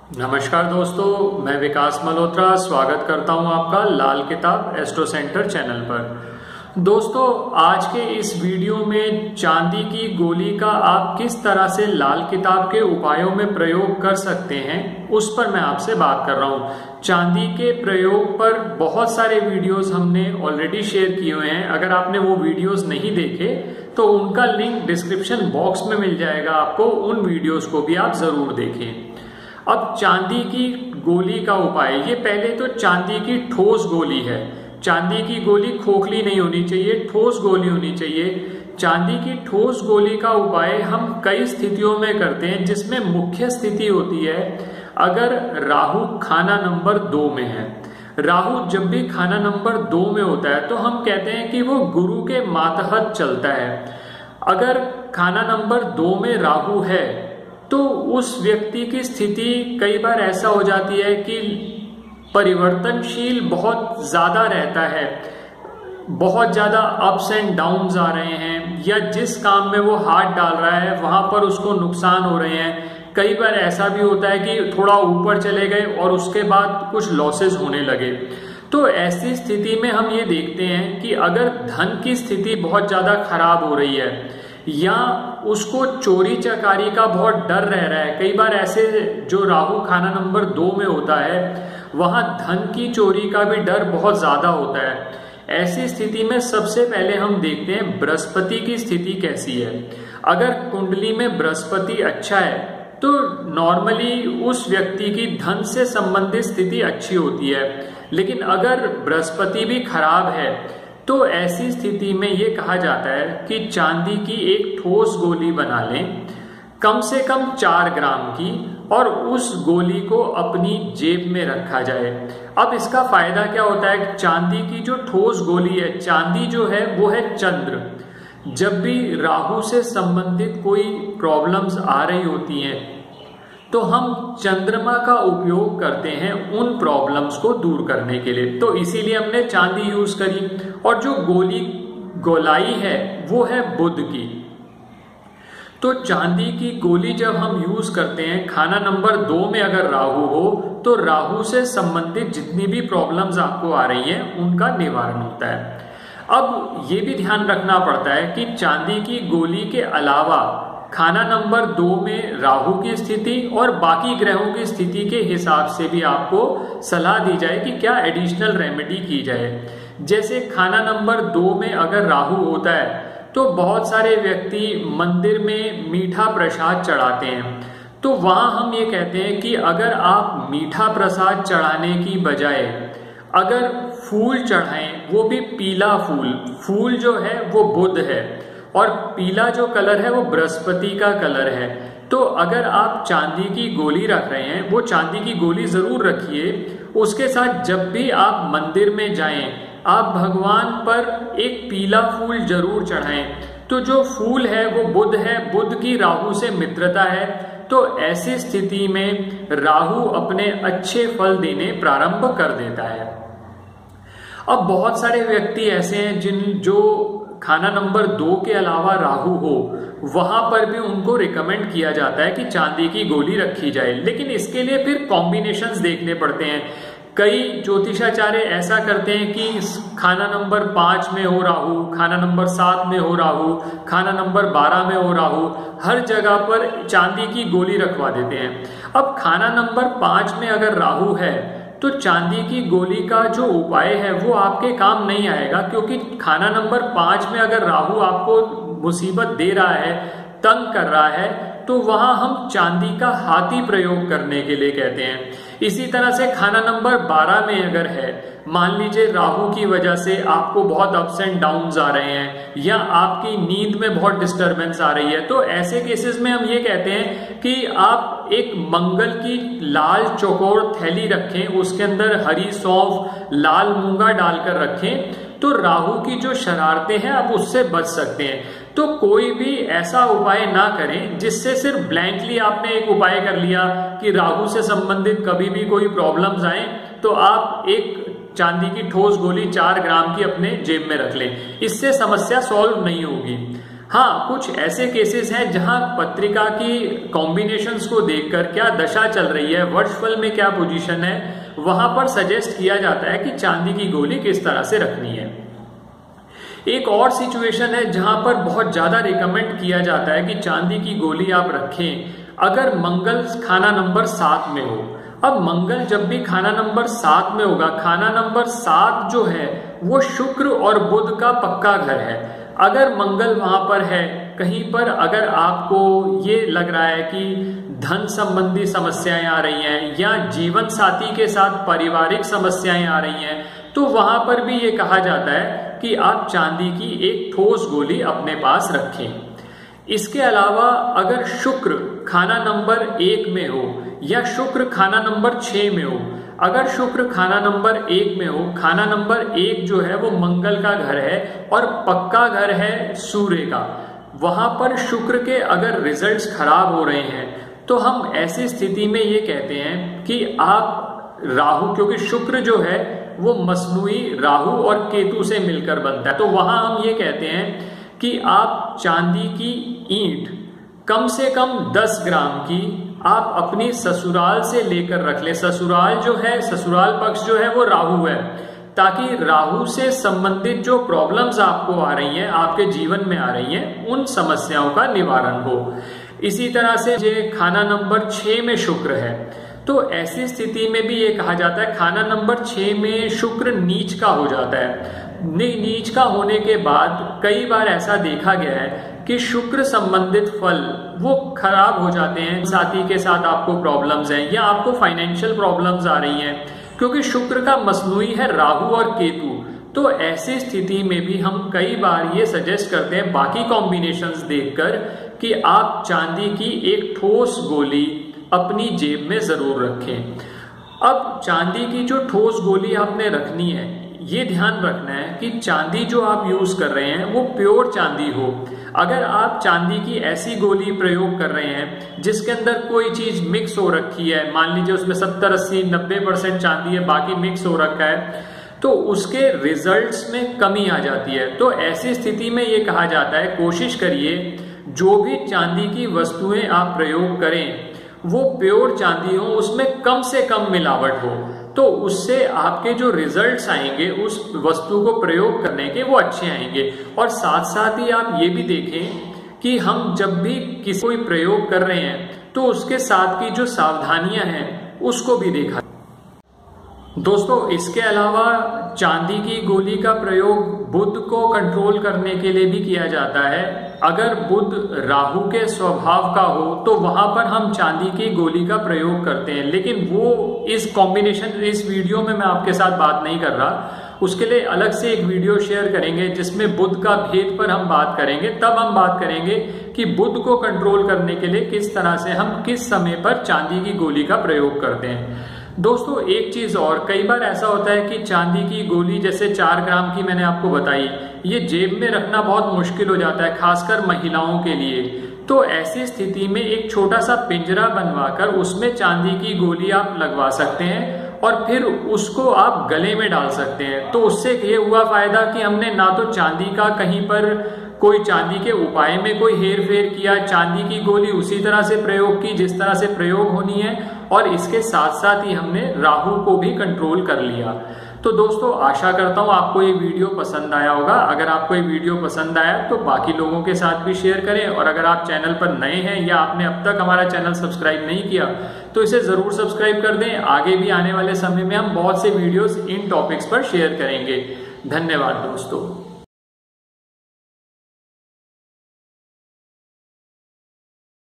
नमस्कार दोस्तों, मैं विकास मल्होत्रा स्वागत करता हूं आपका लाल किताब एस्ट्रो सेंटर चैनल पर। दोस्तों, आज के इस वीडियो में चांदी की गोली का आप किस तरह से लाल किताब के उपायों में प्रयोग कर सकते हैं उस पर मैं आपसे बात कर रहा हूं। चांदी के प्रयोग पर बहुत सारे वीडियोस हमने ऑलरेडी शेयर किए हुए हैं। अगर आपने वो वीडियोस नहीं देखे तो उनका लिंक डिस्क्रिप्शन बॉक्स में मिल जाएगा, आपको उन वीडियोस को भी आप जरूर देखें। अब चांदी की गोली का उपाय, ये पहले तो चांदी की ठोस गोली है। चांदी की गोली खोखली नहीं होनी चाहिए, ठोस गोली होनी चाहिए। चांदी की ठोस गोली का उपाय हम कई स्थितियों में करते हैं, जिसमें मुख्य स्थिति होती है अगर राहु खाना नंबर 2 में है। राहु जब भी खाना नंबर 2 में होता है तो हम कहते हैं कि वो गुरु के मातहत चलता है। अगर खाना नंबर 2 में राहु है तो उस व्यक्ति की स्थिति कई बार ऐसा हो जाती है कि परिवर्तनशील बहुत ज्यादा रहता है, बहुत ज्यादा अप्स एंड डाउन्स आ रहे हैं, या जिस काम में वो हाथ डाल रहा है वहां पर उसको नुकसान हो रहे हैं। कई बार ऐसा भी होता है कि थोड़ा ऊपर चले गए और उसके बाद कुछ लॉसेस होने लगे। तो ऐसी स्थिति में हम ये देखते हैं कि अगर धन की स्थिति बहुत ज्यादा खराब हो रही है या उसको चोरी चकारी का बहुत डर रह रहा है, कई बार ऐसे जो राहु खाना नंबर 2 में होता है वहां धन की चोरी का भी डर बहुत ज्यादा होता है। ऐसी स्थिति में सबसे पहले हम देखते हैं बृहस्पति की स्थिति कैसी है। अगर कुंडली में बृहस्पति अच्छा है तो नॉर्मली उस व्यक्ति की धन से संबंधित स्थिति अच्छी होती है, लेकिन अगर बृहस्पति भी खराब है तो ऐसी स्थिति में ये कहा जाता है कि चांदी की एक ठोस गोली बना लें, कम से कम 4 ग्राम की, और उस गोली को अपनी जेब में रखा जाए। अब इसका फायदा क्या होता है? चांदी की जो ठोस गोली है, चांदी जो है वो है चंद्र। जब भी राहु से संबंधित कोई प्रॉब्लम्स आ रही होती हैं तो हम चंद्रमा का उपयोग करते हैं उन प्रॉब्लम्स को दूर करने के लिए। तो इसीलिए हमने चांदी यूज करी, और जो गोलाई है वो है बुध की। तो चांदी की गोली जब हम यूज करते हैं, खाना नंबर 2 में अगर राहु हो तो राहु से संबंधित जितनी भी प्रॉब्लम्स आपको आ रही हैं उनका निवारण होता है। अब ये भी ध्यान रखना पड़ता है कि चांदी की गोली के अलावा खाना नंबर 2 में राहु की स्थिति और बाकी ग्रहों की स्थिति के हिसाब से भी आपको सलाह दी जाए कि क्या एडिशनल रेमेडी की जाए। जैसे खाना नंबर 2 में अगर राहु होता है तो बहुत सारे व्यक्ति मंदिर में मीठा प्रसाद चढ़ाते हैं। तो वहां हम ये कहते हैं कि अगर आप मीठा प्रसाद चढ़ाने की बजाय अगर फूल चढ़ाएं, वो भी पीला फूल जो है वो बुध है और पीला जो कलर है वो बृहस्पति का कलर है। तो अगर आप चांदी की गोली रख रहे हैं, वो चांदी की गोली जरूर रखिए। उसके साथ जब भी आप मंदिर में जाएं, आप भगवान पर एक पीला फूल जरूर चढ़ाएं। तो जो फूल है वो बुध है, बुध की राहु से मित्रता है। तो ऐसी स्थिति में राहु अपने अच्छे फल देने प्रारंभ कर देता है। अब बहुत सारे व्यक्ति ऐसे हैं जो खाना नंबर 2 के अलावा राहु हो, वहां पर भी उनको रिकमेंड किया जाता है कि चांदी की गोली रखी जाए, लेकिन इसके लिए फिर कॉम्बिनेशंस देखने पड़ते हैं। कई ज्योतिषाचार्य ऐसा करते हैं कि खाना नंबर 5 में हो राहु, खाना नंबर 7 में हो राहु, खाना नंबर 12 में हो राहु, हर जगह पर चांदी की गोली रखवा देते हैं। अब खाना नंबर 5 में अगर राहु है तो चांदी की गोली का जो उपाय है वो आपके काम नहीं आएगा, क्योंकि खाना नंबर 5 में अगर राहु आपको मुसीबत दे रहा है, तंग कर रहा है, तो वहां हम चांदी का हाथी प्रयोग करने के लिए कहते हैं। इसी तरह से खाना नंबर 12 में अगर है, मान लीजिए राहु की वजह से आपको बहुत अप्स एंड डाउन्स आ रहे हैं या आपकी नींद में बहुत डिस्टरबेंस आ रही है, तो ऐसे केसेस में हम ये कहते हैं कि आप एक मंगल की लाल चौकोर थैली रखें, उसके अंदर हरी सौंफ, लाल मूंगा डालकर रखें, तो राहु की जो शरारतें हैं आप उससे बच सकते हैं। तो कोई भी ऐसा उपाय ना करें जिससे सिर्फ ब्लैंकली आपने एक उपाय कर लिया कि राहु से संबंधित कभी भी कोई प्रॉब्लम्स आए तो आप एक चांदी की ठोस गोली 4 ग्राम की अपने जेब में रख लें। इससे समस्या सॉल्व नहीं होगी। हाँ, कुछ ऐसे केसेस हैं जहां पत्रिका की कॉम्बिनेशंस को देखकर क्या दशा चल रही है, वर्षफल में क्या पोजीशन है, वहां पर सजेस्ट किया जाता है कि चांदी की गोली किस तरह से रखनी है। एक और सिचुएशन है जहां पर बहुत ज्यादा रिकमेंड किया जाता है कि चांदी की गोली आप रखें अगर मंगल खाना नंबर 7 में हो। अब मंगल जब भी खाना नंबर 7 में होगा, खाना नंबर 7 जो है वो शुक्र और बुध का पक्का घर है। अगर मंगल वहां पर है, कहीं पर अगर आपको ये लग रहा है कि धन संबंधी समस्याएं आ रही हैं या जीवन साथी के साथ पारिवारिक समस्याएं आ रही हैं, तो वहां पर भी ये कहा जाता है कि आप चांदी की एक ठोस गोली अपने पास रखें। इसके अलावा अगर शुक्र खाना नंबर 1 में हो या शुक्र खाना नंबर 6 में हो, अगर शुक्र खाना नंबर 1 में हो, खाना नंबर 1 जो है वो मंगल का घर है और पक्का घर है सूर्य का, वहां पर शुक्र के अगर रिजल्ट्स खराब हो रहे हैं तो हम ऐसी स्थिति में ये कहते हैं कि आप राहु, क्योंकि शुक्र जो है वो मसनूई राहु और केतु से मिलकर बनता है, तो वहां हम ये कहते हैं कि आप चांदी की ईंट कम से कम 10 ग्राम की आप अपनी ससुराल से लेकर रख ले। ससुराल जो है, ससुराल पक्ष जो है वो राहु है, ताकि राहु से संबंधित जो प्रॉब्लम्स आपको आ रही हैं, आपके जीवन में आ रही हैं, उन समस्याओं का निवारण हो। इसी तरह से जो खाना नंबर 6 में शुक्र है, तो ऐसी स्थिति में भी ये कहा जाता है खाना नंबर 6 में शुक्र नीच का हो जाता है। नीच का होने के बाद कई बार ऐसा देखा गया है कि शुक्र संबंधित फल वो खराब हो जाते हैं। साथी के साथ आपको प्रॉब्लम्स हैं या आपको फाइनेंशियल प्रॉब्लम्स आ रही हैं, क्योंकि शुक्र का मसनूई है राहु और केतु। तो ऐसी स्थिति में भी हम कई बार ये सजेस्ट करते हैं बाकी कॉम्बिनेशंस देखकर कि आप चांदी की एक ठोस गोली अपनी जेब में जरूर रखें। अब चांदी की जो ठोस गोली आपने रखनी है, ये ध्यान रखना है कि चांदी जो आप यूज कर रहे हैं वो प्योर चांदी हो। अगर आप चांदी की ऐसी गोली प्रयोग कर रहे हैं जिसके अंदर कोई चीज मिक्स हो रखी है, मान लीजिए उसमें 70, 80, 90% चांदी है, बाकी मिक्स हो रखा है, तो उसके रिजल्ट्स में कमी आ जाती है। तो ऐसी स्थिति में ये कहा जाता है कोशिश करिए जो भी चांदी की वस्तुएं आप प्रयोग करें वो प्योर चांदी हो, उसमें कम से कम मिलावट हो, तो उससे आपके जो रिजल्ट्स आएंगे उस वस्तु को प्रयोग करने के वो अच्छे आएंगे। और साथ साथ ही आप ये भी देखें कि हम जब भी किसी कोई प्रयोग कर रहे हैं तो उसके साथ की जो सावधानियां हैं उसको भी देखा। दोस्तों, इसके अलावा चांदी की गोली का प्रयोग बुध को कंट्रोल करने के लिए भी किया जाता है। अगर बुध राहु के स्वभाव का हो तो वहां पर हम चांदी की गोली का प्रयोग करते हैं, लेकिन वो इस कॉम्बिनेशन इस वीडियो में मैं आपके साथ बात नहीं कर रहा। उसके लिए अलग से एक वीडियो शेयर करेंगे जिसमें बुध का भेद पर हम बात करेंगे। तब हम बात करेंगे कि बुध को कंट्रोल करने के लिए किस तरह से हम किस समय पर चांदी की गोली का प्रयोग करते हैं। दोस्तों, एक चीज और, कई बार ऐसा होता है कि चांदी की गोली जैसे 4 ग्राम की मैंने आपको बताई, ये जेब में रखना बहुत मुश्किल हो जाता है, खासकर महिलाओं के लिए। तो ऐसी स्थिति में एक छोटा सा पिंजरा बनवाकर उसमें चांदी की गोली आप लगवा सकते हैं और फिर उसको आप गले में डाल सकते हैं। तो उससे ये हुआ फायदा कि हमने ना तो चांदी का कहीं पर कोई चांदी के उपाय में कोई हेर फेर किया, चांदी की गोली उसी तरह से प्रयोग की जिस तरह से प्रयोग होनी है, और इसके साथ साथ ही हमने राहु को भी कंट्रोल कर लिया। तो दोस्तों, आशा करता हूं आपको ये वीडियो पसंद आया होगा। अगर आपको ये वीडियो पसंद आया तो बाकी लोगों के साथ भी शेयर करें, और अगर आप चैनल पर नए हैं या आपने अब तक हमारा चैनल सब्सक्राइब नहीं किया तो इसे जरूर सब्सक्राइब कर दें। आगे भी आने वाले समय में हम बहुत से वीडियोस इन टॉपिक्स पर शेयर करेंगे। धन्यवाद दोस्तों।